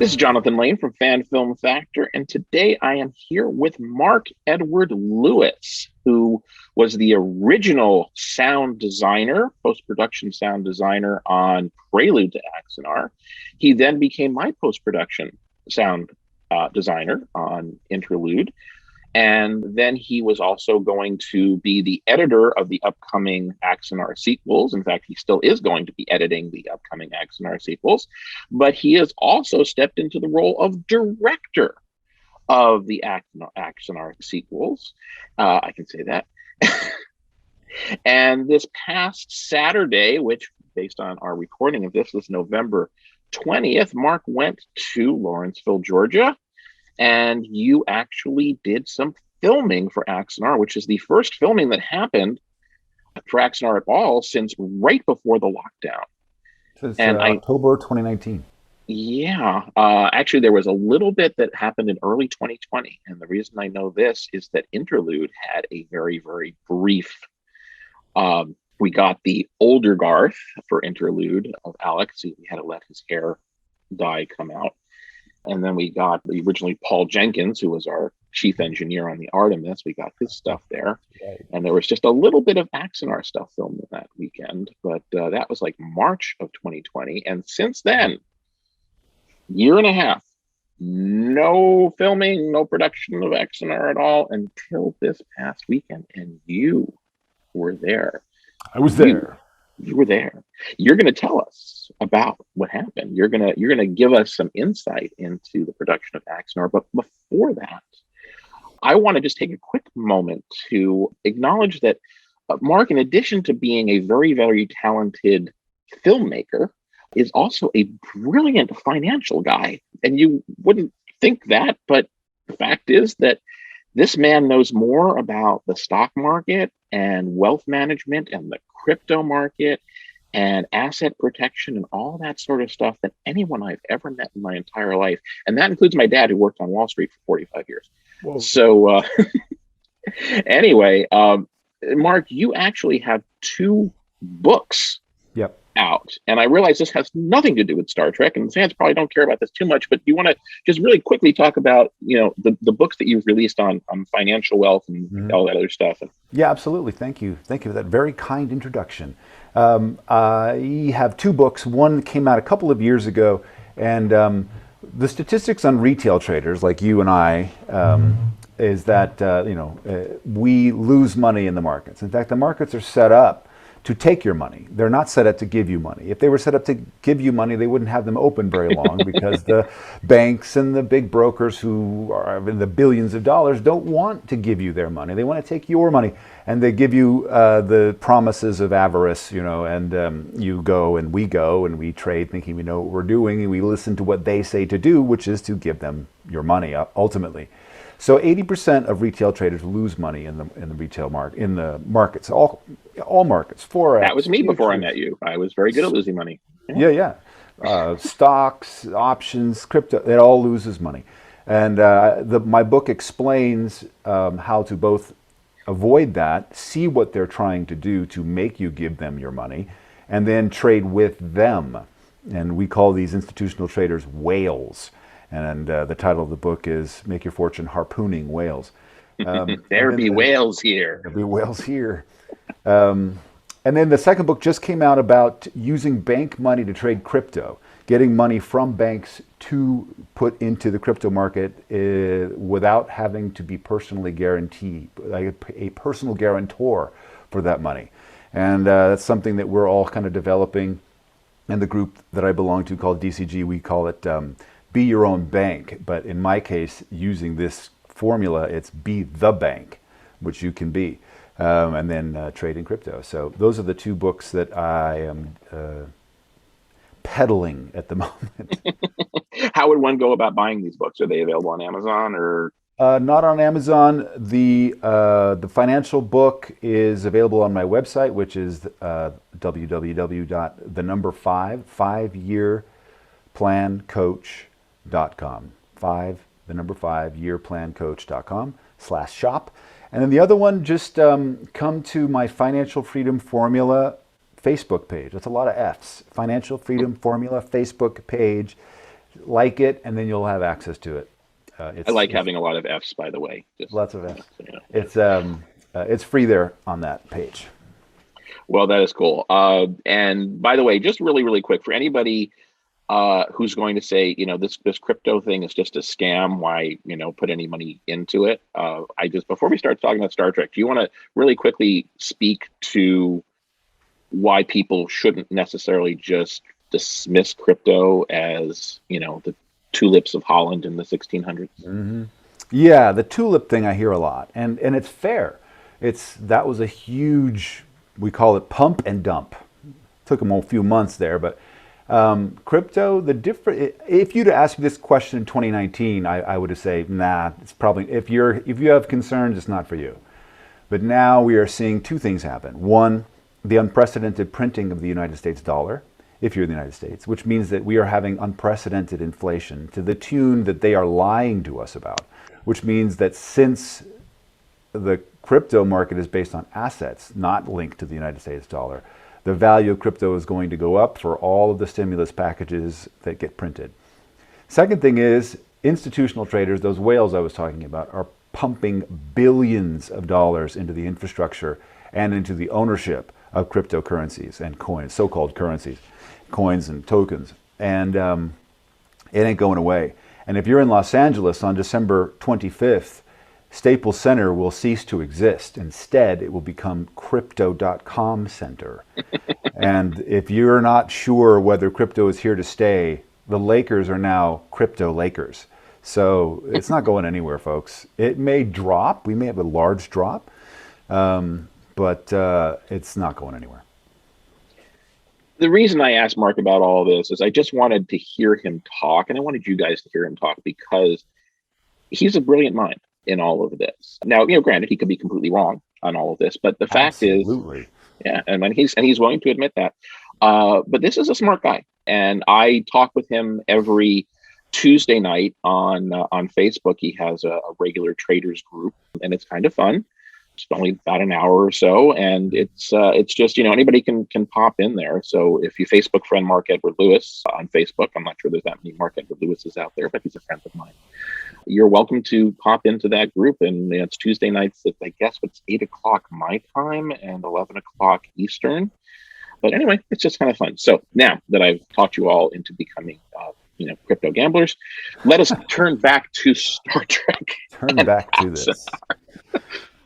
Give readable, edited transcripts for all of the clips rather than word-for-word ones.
This is Jonathan Lane from Fan Film Factor, and today I am here with Mark Edward Lewis, who was the original sound designer, post production sound designer on Prelude to Axanar. He then became my post production sound designer on Interlude. And then he was also going to be the editor of the upcoming Axanar sequels. In fact, he still is going to be editing the upcoming Axanar sequels. But he has also stepped into the role of director of the Axanar sequels. I can say that. And this past Saturday, which based on our recording of this was November 20th, Mark went to Lawrenceville, Georgia, and you actually did some filming for Axanar, which is the first filming that happened for Axanar at all since right before the lockdown. Since And October 2019. yeah, actually, there was a little bit that happened in early 2020. And the reason I know this is that Interlude had a very, very brief. We got the older Garth for Interlude of Alex. We had to let his hair dye come out. And then we got originally Paul Jenkins, who was our chief engineer on the Artemis. We got his stuff there. Right. And there was just a little bit of Axanar stuff filmed that weekend. But that was like March of 2020. And since then, year and a half, no filming, no production of Axanar at all until this past weekend. And you were there. I was there. You were there. You're going to tell us about what happened. You're going to give us some insight into the production of Axanar. But before that, I want to just take a quick moment to acknowledge that Mark, in addition to being a very, very talented filmmaker, is also a brilliant financial guy. And you wouldn't think that, but the fact is that this man knows more about the stock market and wealth management and the crypto market and asset protection and all that sort of stuff than anyone I've ever met in my entire life. And that includes my dad, who worked on Wall Street for 45 years. Whoa. So anyway, Mark, you actually have two books Yep. out. And I realize this has nothing to do with Star Trek, and fans probably don't care about this too much, but you want to just really quickly talk about, the books that you've released on financial wealth and all that other stuff. Yeah, absolutely. Thank you. Thank you for that very kind introduction. I have two books. One came out a couple of years ago, and the statistics on retail traders like you and I is that we lose money in the markets. In fact, the markets are set up to take your money. They're not set up to give you money. If they were set up to give you money, they wouldn't have them open very long because the banks and the big brokers who are in the billions of dollars don't want to give you their money. They want to take your money, and they give you the promises of avarice, and you go and we trade thinking we know what we're doing, and we listen to what they say to do, which is to give them your money ultimately. So 80% of retail traders lose money in the retail market, in the markets, all markets. Forex. That was me before I met you. I was very good at losing money. Yeah. Stocks, options, crypto, it all loses money. And my book explains how to both avoid that, see what they're trying to do to make you give them your money, and then trade with them. And we call these institutional traders whales. And the title of the book is Make Your Fortune Harpooning Whales. There be whales here. There be whales here. And then the second book just came out about using bank money to trade crypto, getting money from banks to put into the crypto market without having to be personally guaranteed, like a personal guarantor for that money. And that's something that we're all kind of developing. In the group that I belong to called DCG, we call it Be Your Own Bank. But in my case, using this formula, it's Be the Bank, which you can be. And then trade in crypto. So those are the two books that I am peddling at the moment. How would one go about buying these books? Are they available on Amazon or? Not on Amazon. The financial book is available on my website, which is www.5yearplancoach.com. 5yearplancoach.com/shop. And then the other one, just come to my Financial Freedom Formula Facebook page. That's a lot of F's. Financial Freedom Formula Facebook page. like it, and then you'll have access to it. I like It's having a lot of F's, by the way. Just lots of it. so you know. It's free there on that page. Well, that is cool. And by the way, just really, really quick for anybody who's going to say, this crypto thing is just a scam. Why, put any money into it? I just before we start talking about Star Trek, do you want to really quickly speak to why people shouldn't necessarily just dismiss crypto as, the tulips of Holland in the 1600s? Yeah, the tulip thing I hear a lot, and it's fair. That was a huge, we call it pump and dump. Took them a few months there, but crypto, if you'd asked me this question in 2019, I would have said, nah, it's probably, if you have concerns, it's not for you. But now we are seeing two things happen. One, the unprecedented printing of the United States dollar, if you're in the United States, which means that we are having unprecedented inflation to the tune that they are lying to us about, which means that since the crypto market is based on assets, not linked to the United States dollar, the value of crypto is going to go up for all of the stimulus packages that get printed. Second thing is institutional traders, those whales I was talking about, are pumping billions of dollars into the infrastructure and into the ownership of cryptocurrencies and coins, so-called currencies, coins and tokens. And it ain't going away. And if you're in Los Angeles on December 25th, Staples Center will cease to exist. Instead, it will become Crypto.com Center. And if you're not sure whether crypto is here to stay, the Lakers are now Crypto Lakers. So it's not going anywhere, folks. It may drop. We may have a large drop, but it's not going anywhere. The reason I asked Mark about all this is I just wanted to hear him talk, and I wanted you guys to hear him talk because he's a brilliant mind in all of this. Now, granted, he could be completely wrong on all of this, but the fact is, yeah, and he's willing to admit that. But this is a smart guy, and I talk with him every Tuesday night on Facebook. He has a regular traders group, and it's kind of fun. It's only about an hour or so, and it's just anybody can pop in there. So if you Facebook friend Mark Edward Lewis on Facebook, I'm not sure there's that many Mark Edward Lewises out there, but he's a friend of mine. You're welcome to pop into that group, and it's Tuesday nights at, I guess it's 8:00 my time and 11:00 Eastern. But anyway, it's just kind of fun. So now that I've taught you all into becoming crypto gamblers, let us turn back to Star Trek. Turn back to this.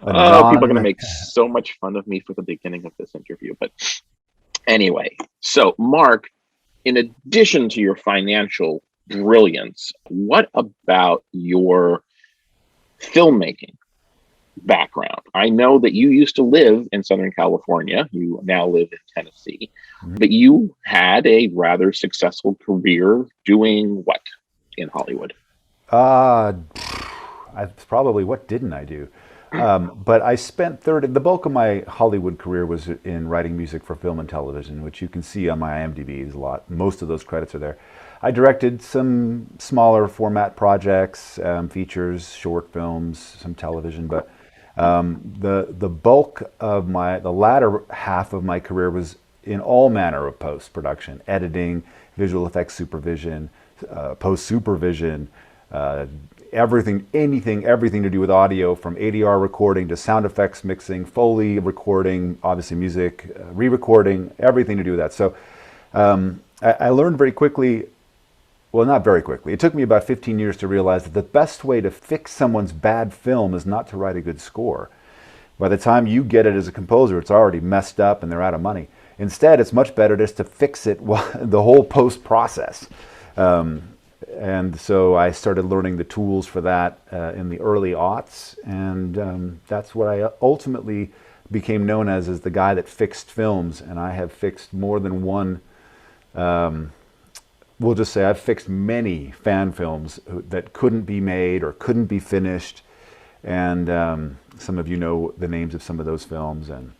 People are going to make so much fun of me for the beginning of this interview. But anyway, so Mark, in addition to your financial brilliance, what about your filmmaking background? I know that you used to live in Southern California. You now live in Tennessee, but you had a rather successful career doing what in Hollywood? What didn't I do? But I spent the bulk of my Hollywood career was in writing music for film and television, which you can see on my IMDb is a lot. Most of those credits are there. I directed some smaller format projects, features, short films, some television, but the bulk of the latter half of my career was in all manner of post-production, editing, visual effects supervision, post-supervision, everything to do with audio, from ADR recording to sound effects mixing, Foley recording, obviously music, re-recording, everything to do with that. So I learned very quickly, well, not very quickly. It took me about 15 years to realize that the best way to fix someone's bad film is not to write a good score. By the time you get it as a composer, it's already messed up and they're out of money. Instead, it's much better just to fix it the whole post process. And so I started learning the tools for that in the early aughts, and that's what I ultimately became known as the guy that fixed films. And I have fixed more than one. We'll just say I've fixed many fan films that couldn't be made or couldn't be finished, and some of you know the names of some of those films. And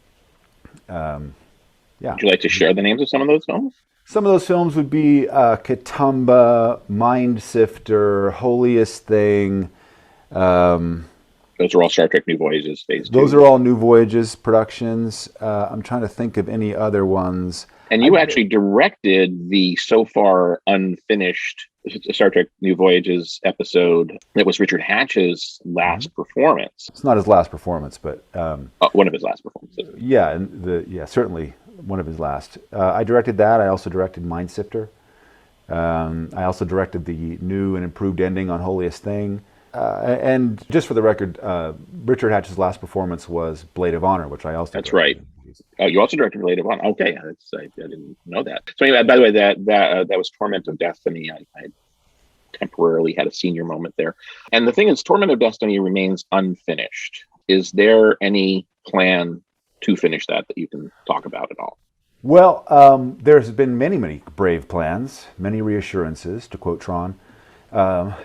yeah, would you like to share the names of some of those films? Some of those films would be Katoomba, Mind Sifter, Holiest Thing. Those are all Star Trek New Voyages Phase 2. Those are all New Voyages productions. I'm trying to think of any other ones. And I you did. actually directed the so far unfinished Star Trek New Voyages episode that was Richard Hatch's Mhm. last performance, It's not his last performance, but one of his last performances. yeah, certainly one of his last. I directed that. I also directed Mind Sifter. I also directed the new and improved ending on Holiest Thing. And just for the record, Richard Hatch's last performance was Blade of Honor, which I also That's right. directed. You also directed Related One. Okay, I didn't know that. So anyway, by the way, that was Torment of Destiny. I temporarily had a senior moment there. And the thing is, Torment of Destiny remains unfinished. Is there any plan to finish that you can talk about at all? Well, there's been many, many brave plans, many reassurances, to quote Tron,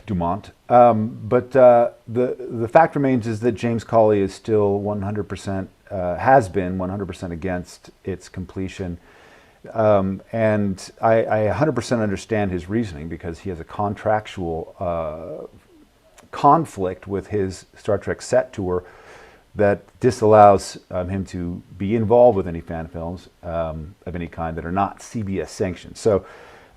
Dumont. But the fact remains is that James Cawley is still 100%, has been 100% against its completion. And I 100% understand his reasoning because he has a contractual conflict with his Star Trek set tour that disallows him to be involved with any fan films of any kind that are not CBS sanctioned. So,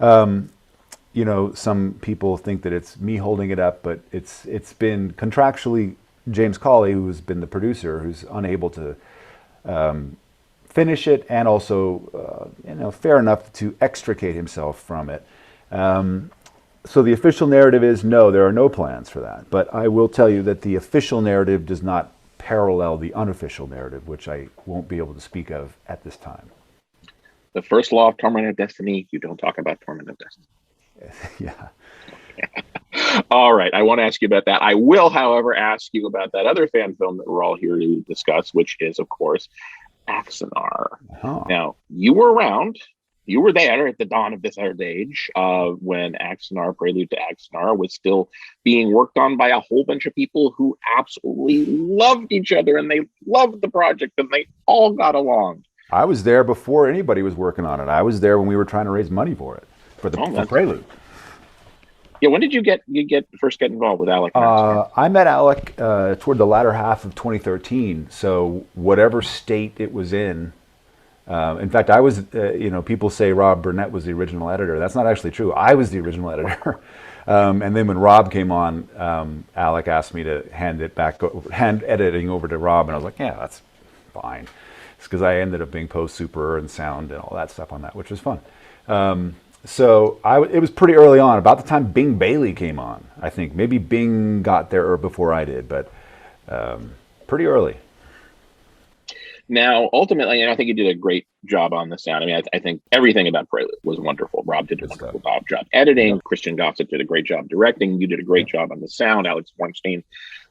some people think that it's me holding it up, but it's been contractually James Cawley, who's been the producer, who's unable to finish it, and also, fair enough to extricate himself from it. So the official narrative is no, there are no plans for that. But I will tell you that the official narrative does not parallel the unofficial narrative, which I won't be able to speak of at this time. The first law of Torment of Destiny: you don't talk about Torment of Destiny. Yeah. All right, I want to ask you about that. I will, however, ask you about that other fan film that we're all here to discuss, which is, of course, Axanar. Oh. Now, you were around. You were there at the dawn of this third age when Axanar, Prelude to Axanar, was still being worked on by a whole bunch of people who absolutely loved each other, and they loved the project, and they all got along. I was there before anybody was working on it. I was there when we were trying to raise money for it, for Prelude. Yeah, when did you first get involved with Alec? I met Alec toward the latter half of 2013. So whatever state it was in. In fact, I was, people say Rob Burnett was the original editor. That's not actually true. I was the original editor. And then when Rob came on, Alec asked me to hand editing over to Rob. And I was like, yeah, that's fine. It's because I ended up being post super and sound and all that stuff on that, which was fun. So it was pretty early on, about the time Bing Bailey came on. I think maybe Bing got there before I did, but pretty early. Now, ultimately, I think you did a great job on the sound. I mean, I think everything about Prelude was wonderful. Rob did a wonderful job editing. Yep. Christian Gossett did a great job directing. You did a great job on the sound. Alex Bornstein,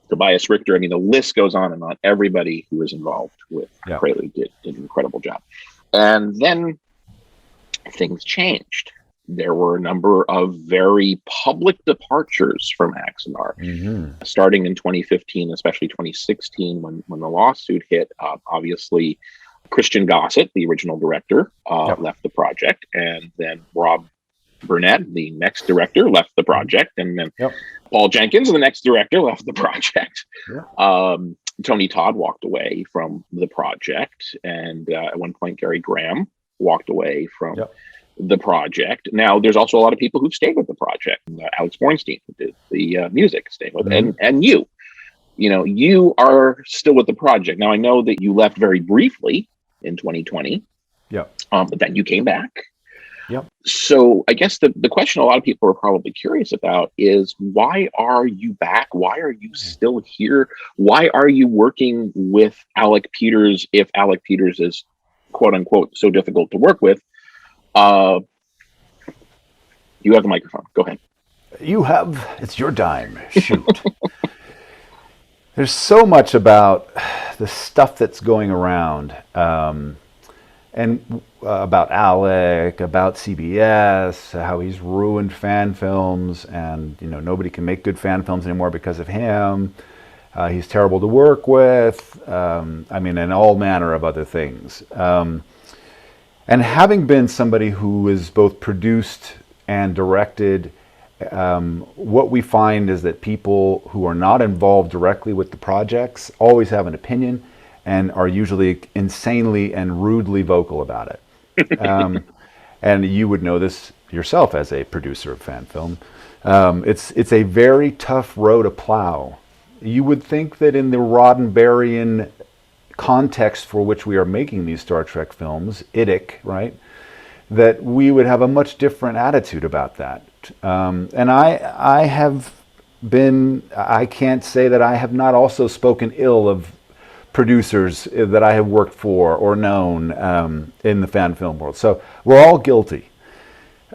Tobias Richter. I mean, the list goes on and on. Everybody who was involved with Prelude did an incredible job. And then things changed. There were a number of very public departures from Axanar, starting in 2015, especially 2016, when the lawsuit hit. Obviously, Christian Gossett, the original director, left the project, and then Rob Burnett, the next director, left the project, and then Paul Jenkins, the next director, left the project. Tony Todd walked away from the project, and at one point, Gary Graham walked away from the project. Now, there's also a lot of people who've stayed with the project. Alex Bornstein, who did the music, stayed with it. And you are still with the project. Now, I know that you left very briefly in 2020, but then you came back. So I guess the question a lot of people are probably curious about is, why are you back? Why are you still here? Why are you working with Alec Peters if Alec Peters is, quote unquote, so difficult to work with? You have the microphone. Go ahead. It's your dime. Shoot. There's so much about the stuff that's going around, and about Alec, about CBS, how he's ruined fan films, and nobody can make good fan films anymore because of him. He's terrible to work with. And all manner of other things. And having been somebody who is both produced and directed, what we find is that people who are not involved directly with the projects always have an opinion and are usually insanely and rudely vocal about it. And you would know this yourself as a producer of fan film. It's a very tough row to plow. You would think that in the Roddenberryan context for which we are making these Star Trek films, IDIC, right, that we would have a much different attitude about that. And I have been, I can't say that I have not also spoken ill of producers that I have worked for or known in the fan film world. So we're all guilty.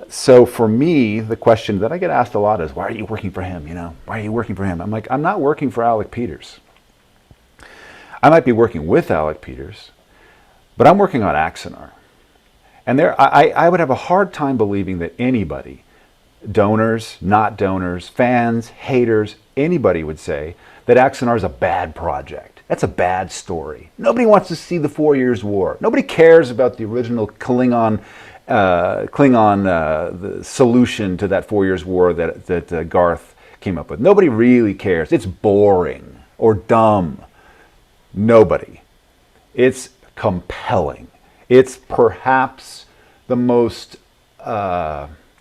So for me, the question that I get asked a lot is, why are you working for him? You know, why are you working for him? I'm like, I'm not working for Alec Peters. I might be working with Alec Peters, but I'm working on Axanar. And I would have a hard time believing that anybody, donors, not donors, fans, haters, anybody would say that Axanar is a bad project. That's a bad story. Nobody wants to see the 4 Years' War. Nobody cares about the original Klingon the solution to that 4 Years' War that Garth came up with. Nobody really cares. It's boring or dumb. Nobody. It's compelling. It's perhaps the most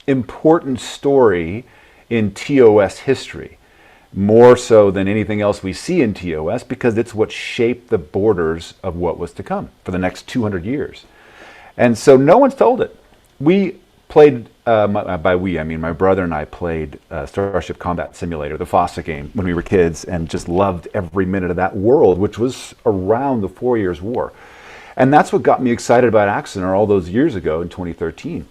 important story in TOS history, more so than anything else we see in TOS, because it's what shaped the borders of what was to come for the next 200 years. And so no one's told it. We played, by we, I mean my brother and I played Starship Combat Simulator, the FOSSA game, when we were kids, and just loved every minute of that world, which was around the 4 Years' War. And that's what got me excited about Axanar all those years ago in 2013.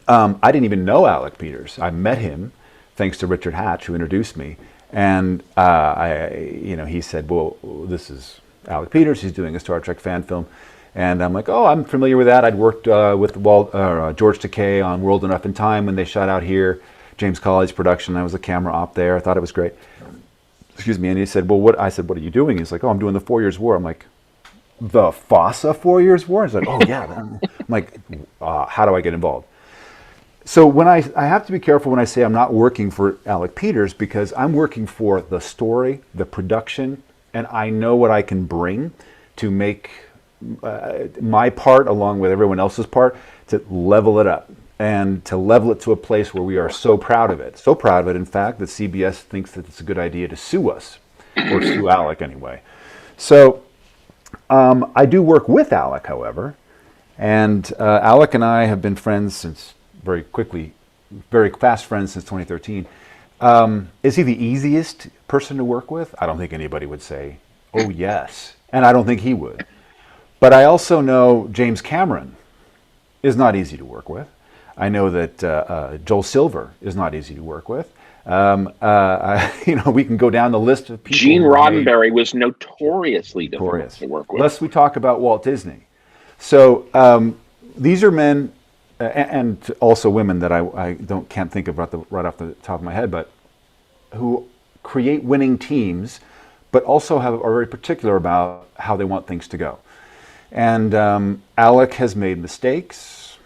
I didn't even know Alec Peters. I met him thanks to Richard Hatch, who introduced me. And he said, well, this is Alec Peters. He's doing a Star Trek fan film. And I'm like, oh, I'm familiar with that. I'd worked with George Takei on World Enough in Time when they shot out here. James Colley's production. I was a camera op there. I thought it was great. Excuse me. And he said, well, what? I said, what are you doing? He's like, oh, I'm doing the 4 Years' War. I'm like, the FOSSA 4 Years' War? He's like, oh, yeah. I'm like, how do I get involved? So when I have to be careful when I say I'm not working for Alec Peters, because I'm working for the story, the production, and I know what I can bring to make my part, along with everyone else's part, to level it up and to level it to a place where we are so proud of it. So proud of it, in fact, that CBS thinks that it's a good idea to sue us, or sue Alec anyway. So I do work with Alec, however, and Alec and I have been friends since very fast friends since 2013. Is he the easiest person to work with? I don't think anybody would say, oh yes, and I don't think he would. But I also know James Cameron is not easy to work with. I know that Joel Silver is not easy to work with. We can go down the list of people. Gene Roddenberry was notoriously difficult to work with. Lest we talk about Walt Disney. So these are men, and also women that I can't think of right off the top of my head, but who create winning teams, but also are very particular about how they want things to go. And Alec has made mistakes.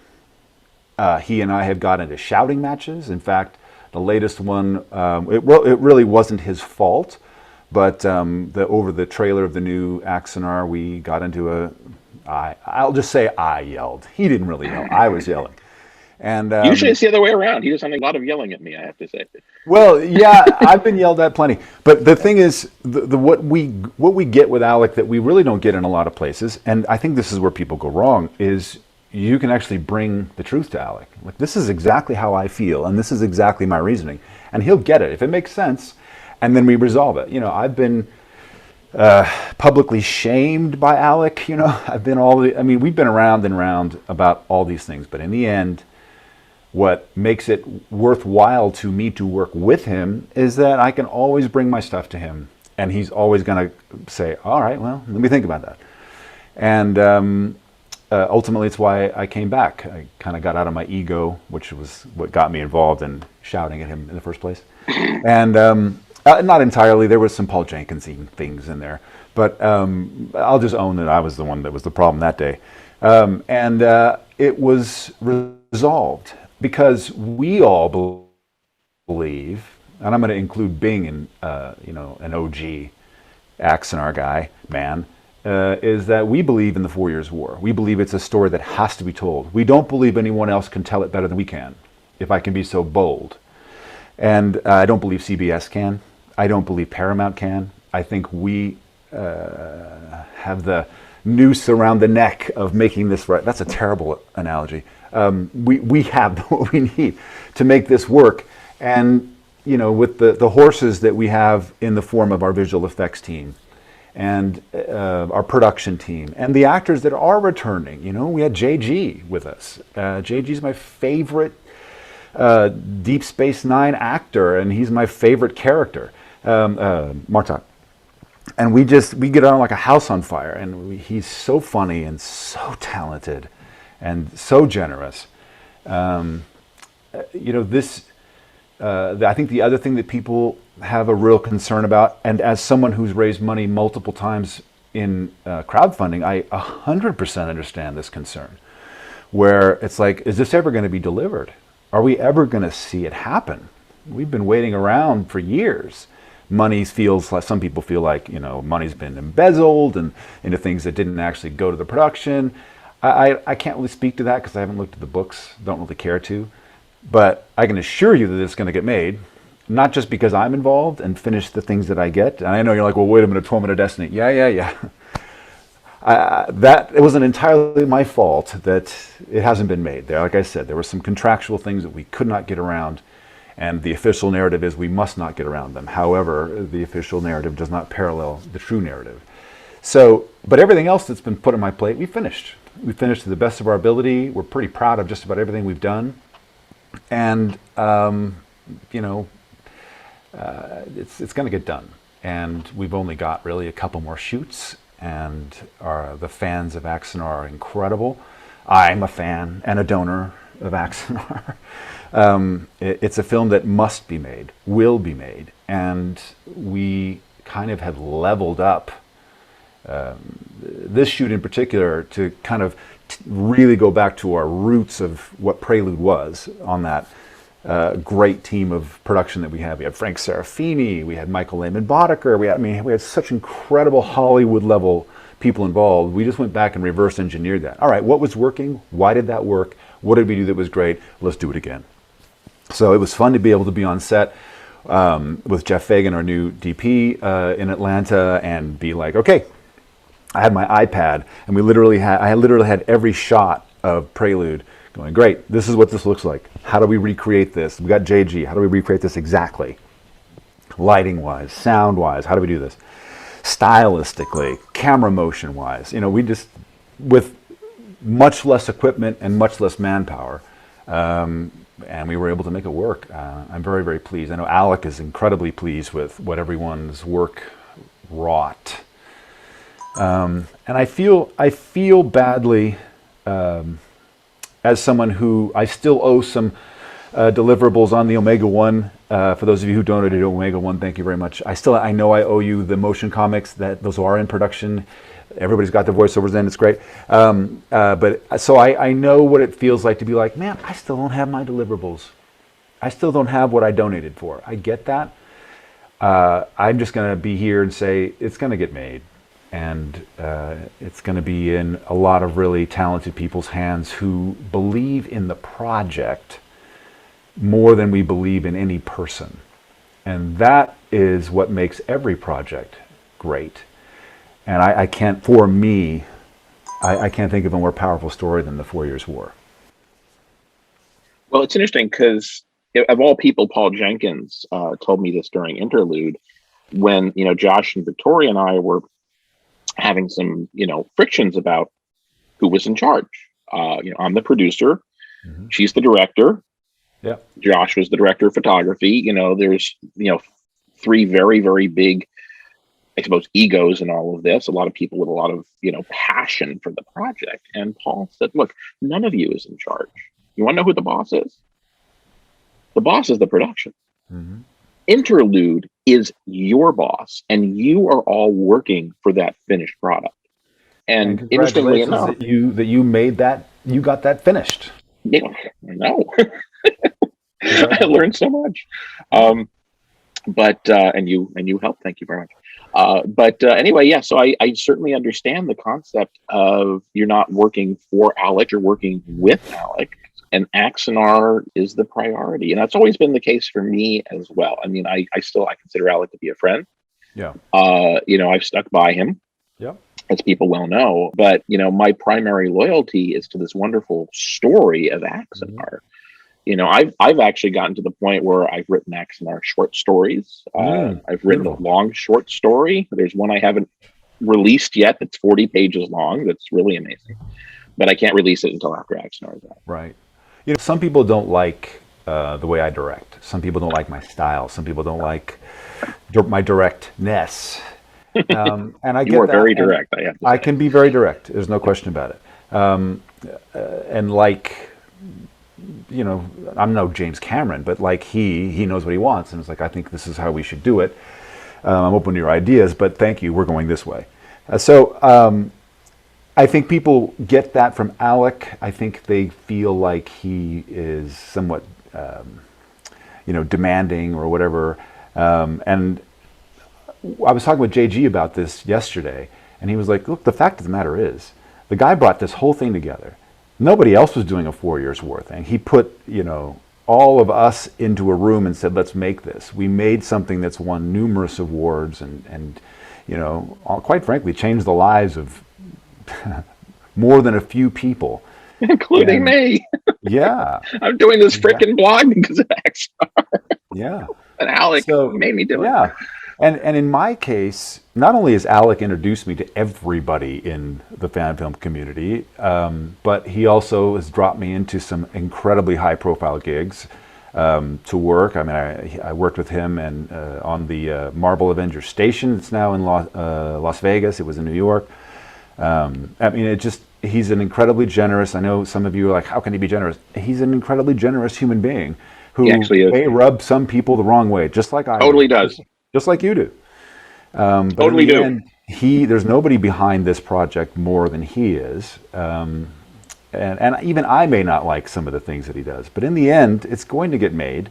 He and I have got into shouting matches. In fact, the latest one, it really wasn't his fault, but over the trailer of the new Axanar, we got into I'll just say I yelled. He didn't really yell. I was yelling. And usually it's the other way around. He does a lot of yelling at me, I have to say. Well, yeah, I've been yelled at plenty. But the thing is, what we get with Alec that we really don't get in a lot of places, and I think this is where people go wrong, is you can actually bring the truth to Alec. Like, this is exactly how I feel, and this is exactly my reasoning. And he'll get it if it makes sense, and then we resolve it. You know, I've been publicly shamed by Alec. You know, we've been around and round about all these things, but in the end, what makes it worthwhile to me to work with him is that I can always bring my stuff to him, and he's always going to say, all right, well, let me think about that. And ultimately, it's why I came back. I kind of got out of my ego, which was what got me involved in shouting at him in the first place. And not entirely. There was some Paul Jenkinsy things in there. But I'll just own that I was the one that was the problem that day. And it was resolved because we all believe, and I'm going to include Bing and an OG Axanar guy, man, is that we believe in the 4 Years' War. We believe it's a story that has to be told. We don't believe anyone else can tell it better than we can, if I can be so bold. And I don't believe CBS can. I don't believe Paramount can. I think we have the noose around the neck of making this right. That's a terrible analogy. We have what we need to make this work. And, you know, with the horses that we have in the form of our visual effects team and our production team and the actors that are returning, you know, we had JG with us. JG's my favorite Deep Space Nine actor, and he's my favorite character, Martok. And we get on like a house on fire, and he's so funny and so talented and so generous. You know, I think the other thing that people have a real concern about, and as someone who's raised money multiple times in crowdfunding, I 100% understand this concern, where it's like, is this ever going to be delivered? Are we ever going to see it happen? We've been waiting around for years. Money feels like, some people feel like, you know, money's been embezzled and into things that didn't actually go to the production. I can't really speak to that because I haven't looked at the books, don't really care to. But I can assure you that it's going to get made, not just because I'm involved and finish the things that I get. And I know you're like, well, wait a minute, 12 Minute Destiny. Yeah. That it wasn't entirely my fault that it hasn't been made. There, like I said, there were some contractual things that we could not get around. And the official narrative is we must not get around them. However, the official narrative does not parallel the true narrative. So, but everything else that's been put on my plate, we finished. We finished to the best of our ability. We're pretty proud of just about everything we've done. And, you know, it's going to get done. And we've only got really a couple more shoots. And the fans of Axanar are incredible. I'm a fan and a donor of Axanar. It's a film that must be made, will be made, and we kind of have leveled up this shoot in particular to kind of really go back to our roots of what Prelude was on that great team of production that we had. We had Frank Serafini, we had Michael Lehman Boddicker, we had such incredible Hollywood level people involved. We just went back and reverse engineered that. All right, what was working? Why did that work? What did we do that was great? Let's do it again. So it was fun to be able to be on set with Jeff Fagan, our new DP in Atlanta, and be like, okay, I had my iPad, and I literally had every shot of Prelude going, great, this is what this looks like. How do we recreate this? We got JG. How do we recreate this exactly? Lighting-wise, sound-wise, how do we do this? Stylistically, camera motion-wise. You know, we just, with much less equipment and much less manpower, and we were able to make it work. I'm very, very pleased. I know Alec is incredibly pleased with what everyone's work wrought. And I feel badly as someone who I still owe some deliverables on the Omega One. For those of you who donated to Omega One, thank you very much. I know I owe you the motion comics, that those are in production. Everybody's got their voiceovers in, it's great. But so I know what it feels like to be like, man, I still don't have my deliverables. I still don't have what I donated for. I get that. I'm just going to be here and say it's going to get made. And it's going to be in a lot of really talented people's hands who believe in the project more than we believe in any person. And that is what makes every project great. And I can't, for me, I can't think of a more powerful story than the 4 Years' War. Well, it's interesting because of all people, Paul Jenkins told me this during Interlude when, you know, Josh and Victoria and I were having some, you know, frictions about who was in charge. You know, I'm the producer. Mm-hmm. She's the director. Yeah. Josh was the director of photography. You know, there's, you know, three very, very big, I suppose, egos in all of this. A lot of people with a lot of, you know, passion for the project. And Paul said, look, none of you is in charge. You want to know who the boss is? The boss is the production. Mm-hmm. Interlude is your boss, and you are all working for that finished product. And interestingly enough, that you made that, you got that finished. Yeah, I know. I learned so much. And you helped. Thank you very much. But anyway, yeah. So I certainly understand the concept of you're not working for Alec, you're working with Alec, and Axanar is the priority, and that's always been the case for me as well. I mean, I consider Alec to be a friend. Yeah. I've stuck by him, Yeah. as people well know, but my primary loyalty is to this wonderful story of Mhm. Axanar. I've actually gotten to the point where I've written Axanar short stories. I've written a Beautiful. long short story. There's one I haven't released yet that's 40 pages long. That's really amazing, but I can't release it until after Axanar is out. Right. Some people don't like the way I direct. Some people don't like my style. Some people don't like my directness. And I You get are that. very And direct, I have to I say. can be very direct. There's no question about it. And I'm no James Cameron, but like he knows what he wants, and it's like I think this is how we should do it. I'm open to your ideas, but thank you. We're going this way. So I think people get that from Alec. I think they feel like he is somewhat, demanding or whatever. And I was talking with JG about this yesterday, and he was like, "Look, the fact of the matter is, the guy brought this whole thing together. Nobody else was doing a 4 years worth, and he put, all of us into a room and said, let's make this. We made something that's won numerous awards and quite frankly, changed the lives of more than a few people. Including And me. yeah, I'm doing this exactly. freaking blog because of Axanar, Yeah. and Alec So, made me do it. yeah. And in my case, not only has Alec introduced me to everybody in the fan film community, but he also has dropped me into some incredibly high profile gigs to work. I mean, I worked with him and on the Marvel Avengers Station. It's now in Las Vegas. It was in New York. I mean, he's an incredibly generous. I know some of you are like, how can he be generous? He's an incredibly generous human being He who actually is. may rub some people the wrong way, just like I Totally do, just, does. just like you do. But in Totally the do. end, there's nobody behind this project more than he is. And even I may not like some of the things that he does, but in the end, it's going to get made.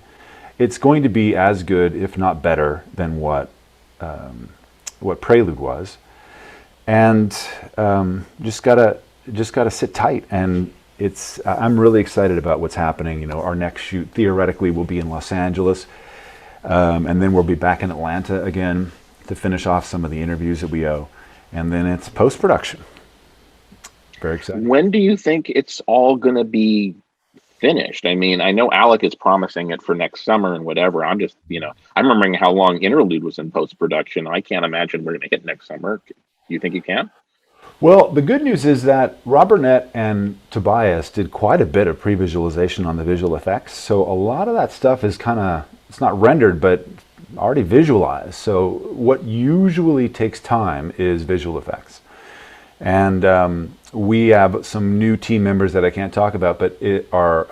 It's going to be as good, if not better, than what Prelude was. And just gotta sit tight. And I'm really excited about what's happening. Our next shoot theoretically will be in Los Angeles, and then we'll be back in Atlanta again to finish off some of the interviews that we owe, and then it's post production. Very exciting. When do you think it's all going to be finished? I mean, I know Alec is promising it for next summer and whatever. I'm remembering how long Interlude was in post production. I can't imagine we're going to get next summer. Do you think you can? Well, the good news is that Rob Burnett and Tobias did quite a bit of pre-visualization on the visual effects. So a lot of that stuff is it's not rendered, but already visualized. So what usually takes time is visual effects. And we have some new team members that I can't talk about, but are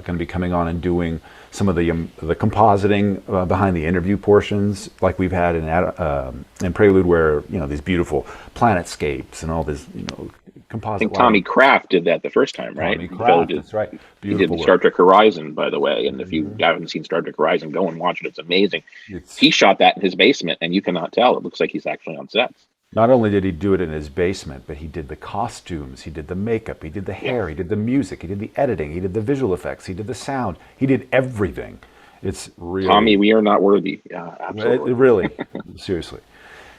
going to be coming on and doing some of the compositing behind the interview portions, like we've had in Prelude, where these beautiful planetscapes and all this I composite think Tommy lighting. Kraft did that the first time, right? Tommy Kraft, that's right, He did beautiful Star work. Trek Horizon, by the way. And if you haven't seen Star Trek Horizon, go and watch it. It's amazing. It's He shot that in his basement, and you cannot tell. It looks like he's actually on sets. Not only did he do it in his basement, but he did the costumes, he did the makeup, he did the Yeah. hair, he did the music, he did the editing, he did the visual effects, he did the sound, he did everything. It's Tommy, really, we are not worthy. it Absolutely. really, seriously.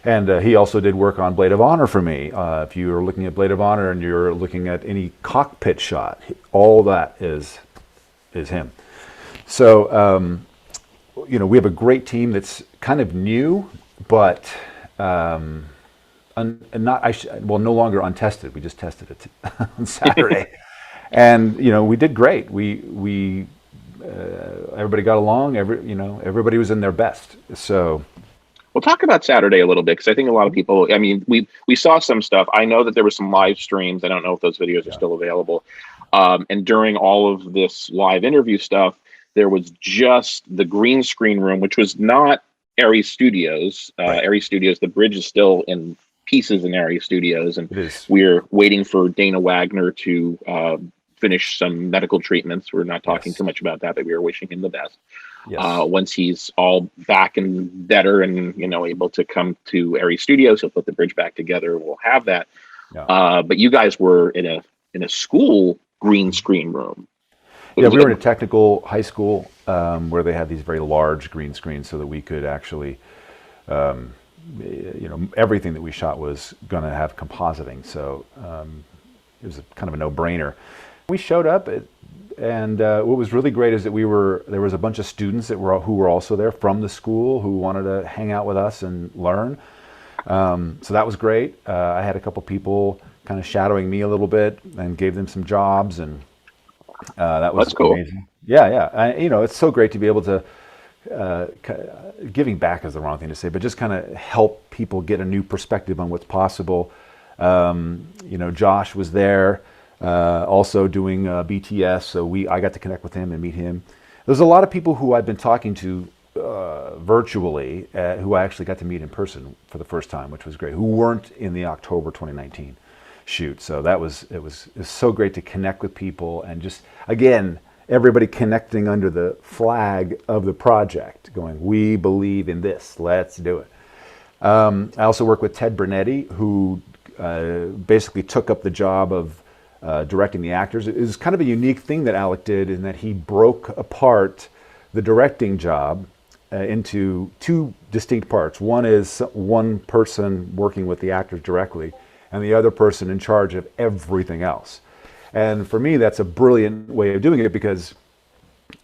And he also did work on Blade of Honor for me. If you're looking at Blade of Honor and you're looking at any cockpit shot, all that is him. So, we have a great team that's kind of new, but no longer untested. We just tested it on Saturday, and we did great. We everybody got along. Everybody was in their best. So We'll talk about Saturday a little bit because I think a lot of people. I mean, we saw some stuff. I know that there was some live streams. I don't know if those videos are yeah, still available. And during all of this live interview stuff, there was just the green screen room, which was not Aries Studios. right. Aries Studios, the bridge is still in pieces in Aries Studios, and It is. we're waiting for Dana Wagner to finish some medical treatments. We're not talking Yes. too much about that, but we are wishing him the best. Yes. Once he's all back and better and able to come to Aries Studios, he'll put the bridge back together. We'll have that. Yeah. But you guys were in a school green screen room. Yeah, we were in a technical high school where they had these very large green screens so that we could actually, everything that we shot was going to have compositing. So it was kind of a no-brainer. We showed up, and what was really great is that there was a bunch of students who were also there from the school who wanted to hang out with us and learn. So that was great. I had a couple people kind of shadowing me a little bit and gave them some jobs, and that was That's cool. amazing. Yeah. It's so great to be able to, giving back is the wrong thing to say, but just kind of help people get a new perspective on what's possible. Josh was there, also doing BTS, so I got to connect with him and meet him. There's a lot of people who I've been talking to virtually, who I actually got to meet in person for the first time, which was great, who weren't in the October 2019 shoot. So it was so great to connect with people, and just, again, everybody connecting under the flag of the project, going, we believe in this, let's do it. I also work with Ted Bernetti, who basically took up the job of directing the actors. It was kind of a unique thing that Alec did, in that he broke apart the directing job into two distinct parts. One is one person working with the actors directly, and the other person in charge of everything else. And for me, that's a brilliant way of doing it, because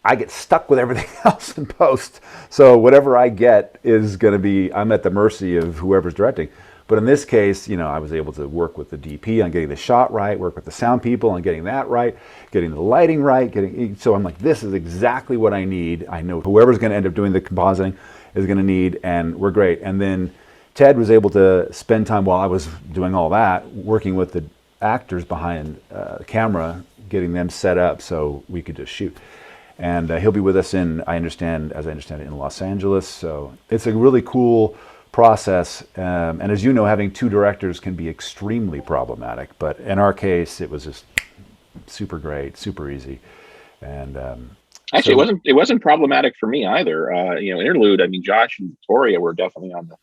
I get stuck with everything else in post. So whatever I get is going to be, I'm at the mercy of whoever's directing. But in this case, I was able to work with the DP on getting the shot right, work with the sound people on getting that right, getting the lighting right, so I'm like, this is exactly what I need. I know whoever's going to end up doing the compositing is going to need, and we're great. And then Ted was able to spend time while I was doing all that, working with the actors behind the camera, getting them set up so we could just shoot. And he'll be with us as I understand it, in Los Angeles. So it's a really cool process. And as you know, having two directors can be extremely problematic. But in our case, it was just super great, super easy. And actually, it wasn't problematic for me either. Interlude. I mean, Josh and Victoria were definitely on the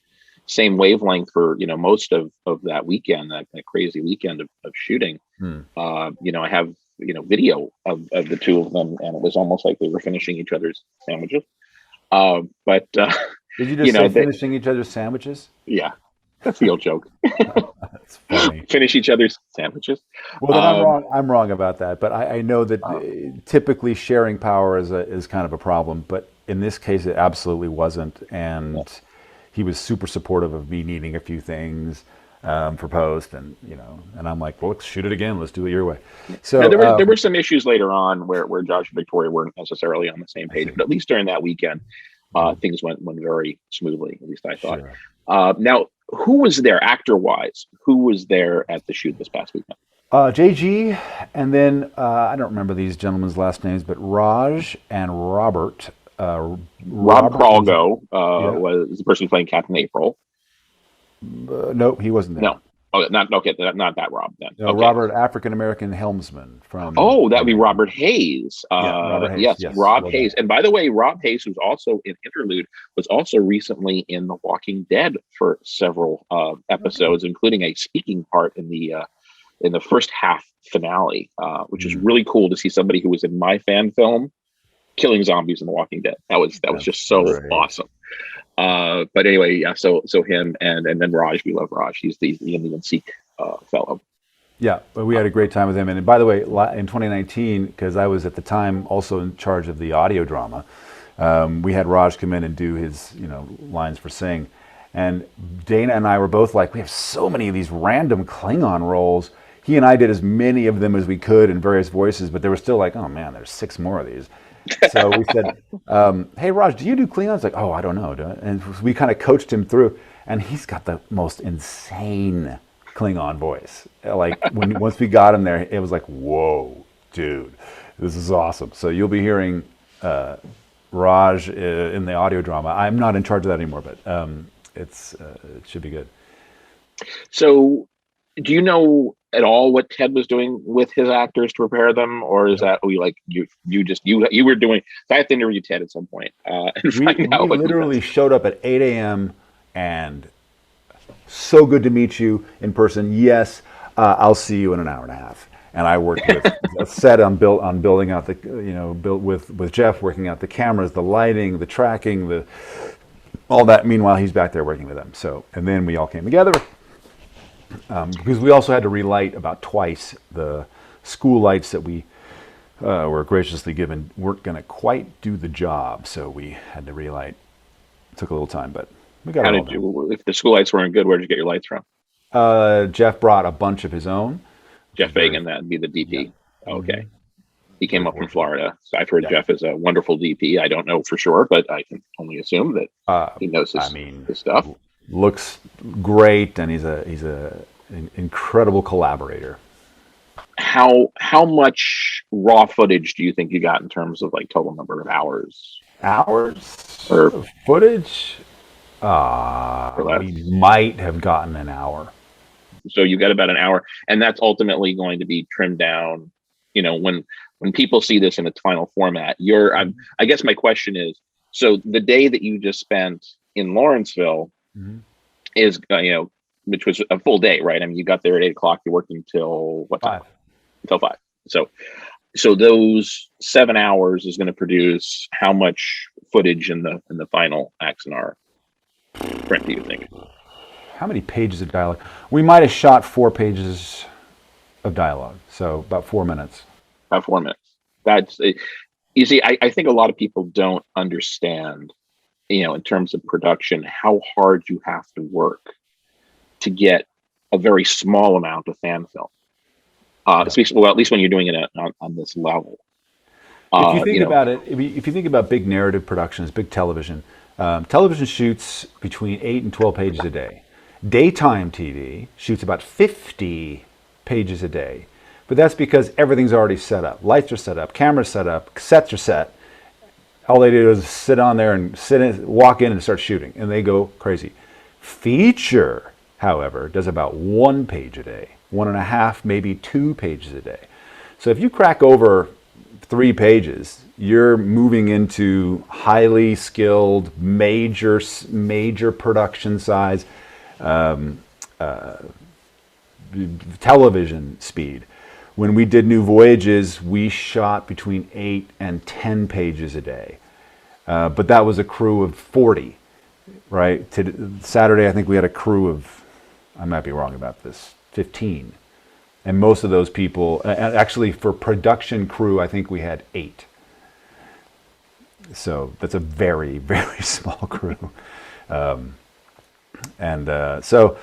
same wavelength for most of that weekend, that crazy weekend of shooting. I have video of the two of them, and it was almost like they were finishing each other's sandwiches. But did you just say finishing each other's sandwiches? Yeah, that's the old joke. That's funny. Finish each other's sandwiches. Well, then I'm wrong about that. But I know that typically sharing power is kind of a problem. But in this case, it absolutely wasn't. And he was super supportive of me needing a few things for post, and I'm like, well, let's shoot it again. Let's do it your way. So now, there were some issues later on where Josh and Victoria weren't necessarily on the same page, but at least during that weekend, things went very smoothly. At least I thought. Sure. Now, who was there actor-wise? Who was there at the shoot this past weekend? JG, and then I don't remember these gentlemen's last names, but Raj and Robert. Rob Kralgo was the person playing Captain April. No, he wasn't there. No. Oh, not that Rob then. No, okay. Robert, African-American helmsman from. Oh, that would be Robert Hayes. Robert Hayes. Yes, Rob Hayes. And by the way, Rob Hayes, who's also in Interlude, was also recently in The Walking Dead for several episodes, including a speaking part in the first half finale, which is really cool to see somebody who was in my fan film killing zombies in The Walking Dead. That was just so awesome. But anyway, yeah. So him and then Raj, we love Raj. He's the Indian Sikh fellow. Yeah, but we had a great time with him. And by the way, in 2019, because I was at the time also in charge of the audio drama, we had Raj come in and do his lines for Sing. And Dana and I were both like, we have so many of these random Klingon roles. He and I did as many of them as we could in various voices, but they were still like, oh man, there's 6 more of these. So we said, hey, Raj, do you do Klingons? Like, oh, I don't know. And we kind of coached him through. And he's got the most insane Klingon voice. Like, once we got him there, it was like, whoa, dude, this is awesome. So you'll be hearing Raj in the audio drama. I'm not in charge of that anymore, but it should be good. So Do you know at all what Ted was doing with his actors to prepare them, or is Nope. that you were doing? I have to interview Ted at some point and find We out what he literally does. showed up at 8 a.m. and so good to meet you in person. Yes, I'll see you in an hour and a half. And I worked with a set on building out the built with Jeff, working out the cameras, the lighting, the tracking, the all that. Meanwhile, he's back there working with them. So, and then we all came together because we also had to relight about twice the school lights that we were graciously given weren't going to quite do the job, so we had to relight. It took a little time, but we got How it all did done. you? If the school lights weren't good, where did you get your lights from? Jeff brought a bunch of his own, which Jeff was very, Fagan, that'd be the yeah, DP. hmm Okay, he very came up from fortunate. Florida, so I've heard Yeah. Jeff is a wonderful DP. I don't know for sure, but I can only assume that Uh, he knows I mean, his stuff. looks great, and he's a an incredible collaborator. How much raw footage do you think you got in terms of like total number of hours Hours or of footage, less? we might have gotten an hour. So you got about an hour, and that's ultimately going to be trimmed down. When people see this in its final format, I guess my question is: so the day that you just spent in Lawrenceville Mhm. is which was a full day, right? I mean, you got there at 8 o'clock. You worked until what time? Five. Until 5. So those 7 hours is going to produce how much footage in the final Axanar print? Do you think? How many pages of dialogue? We might have shot 4 pages of dialogue, so about 4 minutes. About 4 minutes. That's you see. I think a lot of people don't understand, in terms of production, how hard you have to work to get a very small amount of fan film. Yeah. Especially, well, at least when you're doing it on this level. If you Uh, think you know, about it, if you think about big narrative productions, big television, television shoots between 8 and 12 pages a day. Daytime TV shoots about 50 pages a day, but that's because everything's already set up. Lights are set up, cameras set up, sets are set. All they do is sit on there and walk in and start shooting, and they go crazy. Feature, however, does about 1 page a day, 1.5, maybe 2 pages a day. So if you crack over 3 pages, you're moving into highly skilled, major production size television speed. When we did New Voyages, we shot between 8 and 10 pages a day, but that was a crew of 40. Right? Saturday, I think we had a crew of, I might be wrong about this, 15. And most of those people, actually for production crew, I think we had 8. So that's a very, very small crew. And so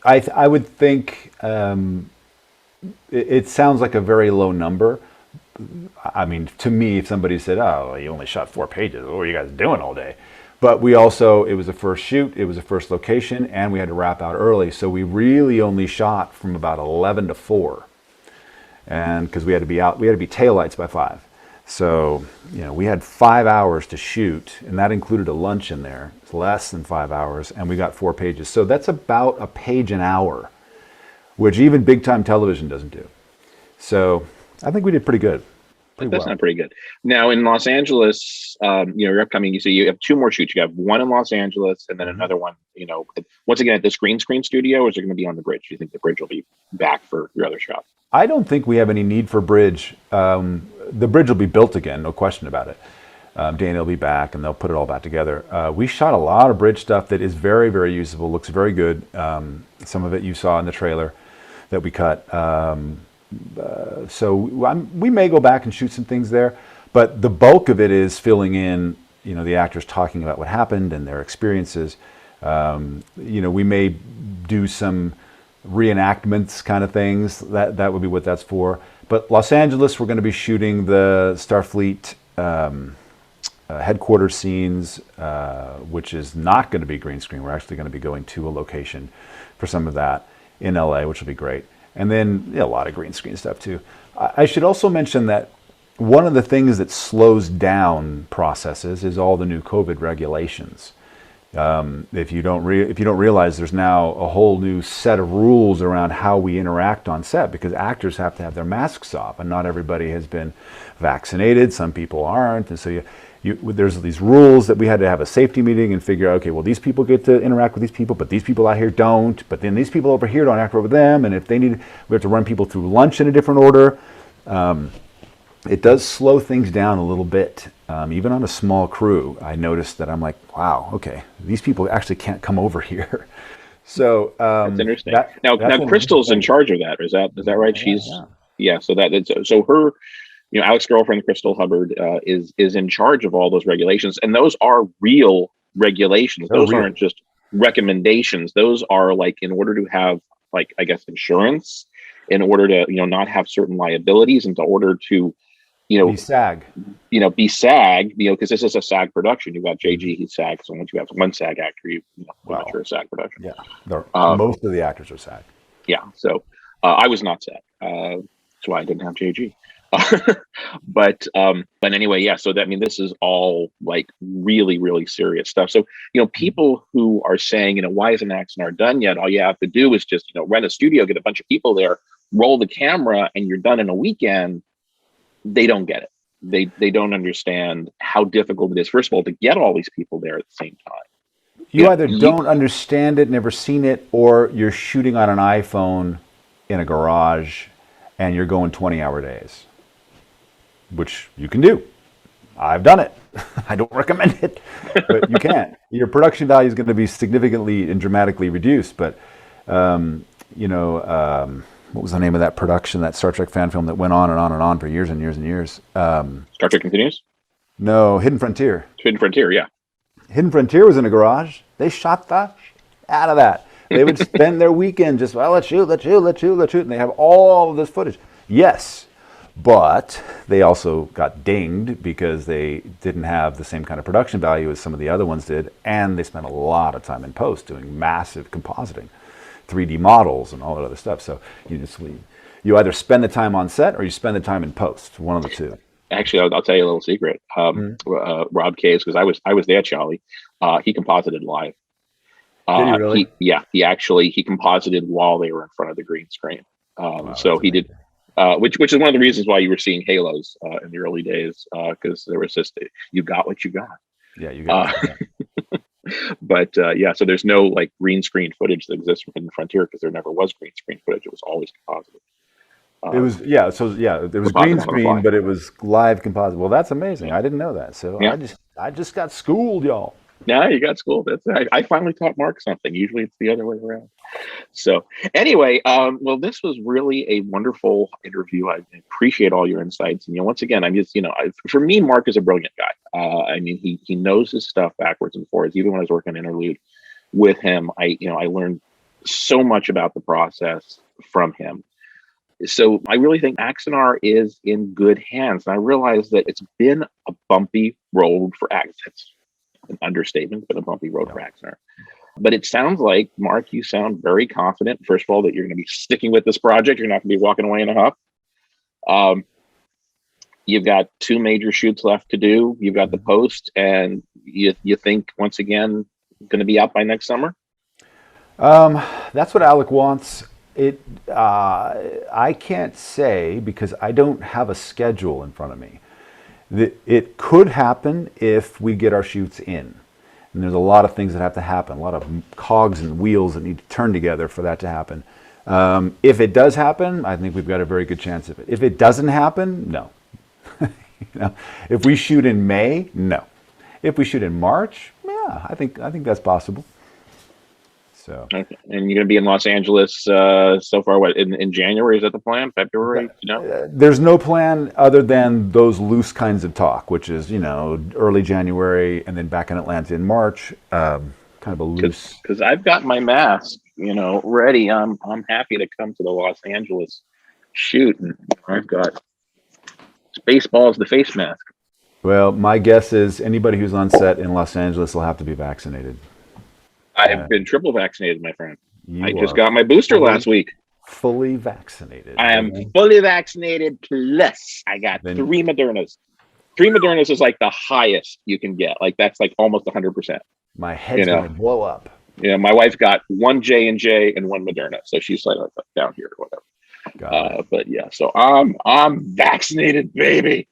I would think it sounds like a very low number. I mean, to me, if somebody said, "Oh, you only shot 4 pages, what were you guys doing all day?" But we also, it was a first shoot, it was a first location, and we had to wrap out early. So we really only shot from about 11 to 4. And because we had to be out, we had to be taillights by 5. So, we had 5 hours to shoot, and that included a lunch in there. It's less than 5 hours, and we got 4 pages. So that's about a page an hour, which even big time television doesn't do. So I think we did pretty good, pretty that's well. not pretty good. Now in Los Angeles, you're upcoming. You say you have 2 more shoots. You have one in Los Angeles, and then Mhm. another one. Once again at this green screen studio, or is it going to be on the bridge? Do you think the bridge will be back for your other shots? I don't think we have any need for bridge. The bridge will be built again, no question about it. Dana will be back, and they'll put it all back together. We shot a lot of bridge stuff that is very, very usable, looks very good. Some of it you saw in the trailer that we cut. So we may go back and shoot some things there, but the bulk of it is filling in, the actors talking about what happened and their experiences. We may do some reenactments kind of things. That would be what that's for. But Los Angeles, we're going to be shooting the Starfleet headquarters scenes, which is not going to be green screen. We're actually going to be going to a location for some of that in LA, which will be great. And then a lot of green screen stuff too. I should also mention that one of the things that slows down processes is all the new COVID regulations. If you don't realize, there's now a whole new set of rules around how we interact on set, because actors have to have their masks off, and not everybody has been vaccinated. Some people aren't, and so there's these rules that we had to have a safety meeting and figure out. Okay, well, these people get to interact with these people, but these people out here don't. But then these people over here don't interact with them, and if they need, we have to run people through lunch in a different order. It does slow things down a little bit. Even on a small crew, I noticed that I'm like, wow, okay, these people actually can't come over here. So that's interesting. Now Crystal's in charge of that. Is that right? Yeah. So her, Alex's girlfriend Crystal Hubbard is in charge of all those regulations, and those are real regulations. Those aren't just recommendations. Those are like, in order to have, like, I guess, insurance, in order to not have certain liabilities, and to order to be SAG, because this is a SAG production. You've got JG, he's SAG. So once you have one SAG actor, you're a SAG production. Yeah, most of the actors are SAG. Yeah, so I was not SAG. That's why I didn't have JG. But anyway, yeah. So this is all like really, really serious stuff. So people who are saying, why isn't Axanar done yet? All you have to do is just rent a studio, get a bunch of people there, roll the camera, and you're done in a weekend. They don't get it. They don't understand how difficult it is, first of all, to get all these people there at the same time. You either don't understand it, never seen it, or you're shooting on an iPhone in a garage and you're going 20-hour days, which you can do. I've done it. I don't recommend it, but you can. Your production value is going to be significantly and dramatically reduced, but what was the name of that production, that Star Trek fan film that went on and on and on for years and years and years? Star Trek Continues? No, Hidden Frontier. Hidden Frontier, yeah. Hidden Frontier was in a garage. They shot the out of that. They would spend their weekend just, let's shoot, and they have all of this footage. Yes, but they also got dinged because they didn't have the same kind of production value as some of the other ones did, and they spent a lot of time in post doing massive compositing, 3D models and all that other stuff. So you either spend the time on set or you spend the time in post, one of the two. Actually, I'll tell you a little secret. Rob Case, because I was there, Charlie. He composited live. Did he really? He composited while they were in front of the green screen. So he did, which is one of the reasons why you were seeing halos in the early days, because there was just, you got what you got. Yeah, you got it. But so there's no like green screen footage that exists from Hidden Frontier, because there never was green screen footage. It was always composited. It was there was green screen, but it was live composite. Well, that's amazing. I didn't know that. So yeah. I just got schooled, y'all. Yeah, you got schooled. I finally taught Mark something. Usually it's the other way around. So anyway, well, this was really a wonderful interview. I appreciate all your insights. And once again, I'm just for me, Mark is a brilliant guy. He knows his stuff backwards and forwards. Even when I was working an Interlude with him, I learned so much about the process from him. So I really think Axanar is in good hands. And I realize that it's been a bumpy road for Axanar. That's an understatement, but a bumpy road for Axanar. But it sounds like, Mark, you sound very confident, first of all, that you're going to be sticking with this project. You're not going to be walking away in a huff. You've got 2 major shoots left to do. You've got the post, and you think, once again, going to be out by next summer? That's what Alec wants. I can't say, because I don't have a schedule in front of me. It could happen if we get our shoots in. And there's a lot of things that have to happen, a lot of cogs and wheels that need to turn together for that to happen. If it does happen, I think we've got a very good chance of it. If it doesn't happen, no. If we shoot in May, no. If we shoot in March, yeah, I think that's possible. So. Okay. And you're going to be in Los Angeles so far, what, in January? Is that the plan? February? There's no plan other than those loose kinds of talk, which is, early January and then back in Atlanta in March. Kind of a loose. Because I've got my mask, ready. I'm happy to come to the Los Angeles shoot. And I've got Spaceballs, the face mask. Well, my guess is anybody who's on set in Los Angeles will have to be vaccinated. I have been triple vaccinated, my friend. I just got my booster last week. Fully vaccinated. I am fully vaccinated, plus I got 3 Modernas. 3 Modernas is like the highest you can get. Like, that's like almost 100%. My You head's know, gonna blow up. yeah. My wife got one J&J and one Moderna, so she's like down here or whatever. Got it. But yeah, so I'm vaccinated, baby.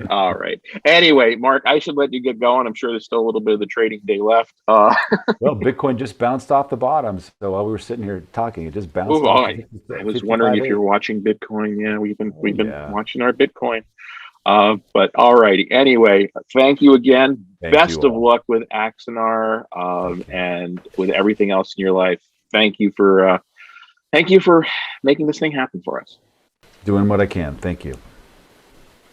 All right. Anyway, Mark, I should let you get going. I'm sure there's still a little bit of the trading day left. Well, Bitcoin just bounced off the bottoms. So while we were sitting here talking, it just bounced Ooh, off I to was wondering if you're 55.8. watching Bitcoin. Yeah, Oh, we've been yeah. watching our Bitcoin. But all righty. Anyway, thank you again. Thank Best you of all. luck with Axonar, Thank you. and with everything else in your life. Thank you for making this thing happen for us. Doing what I can. Thank you.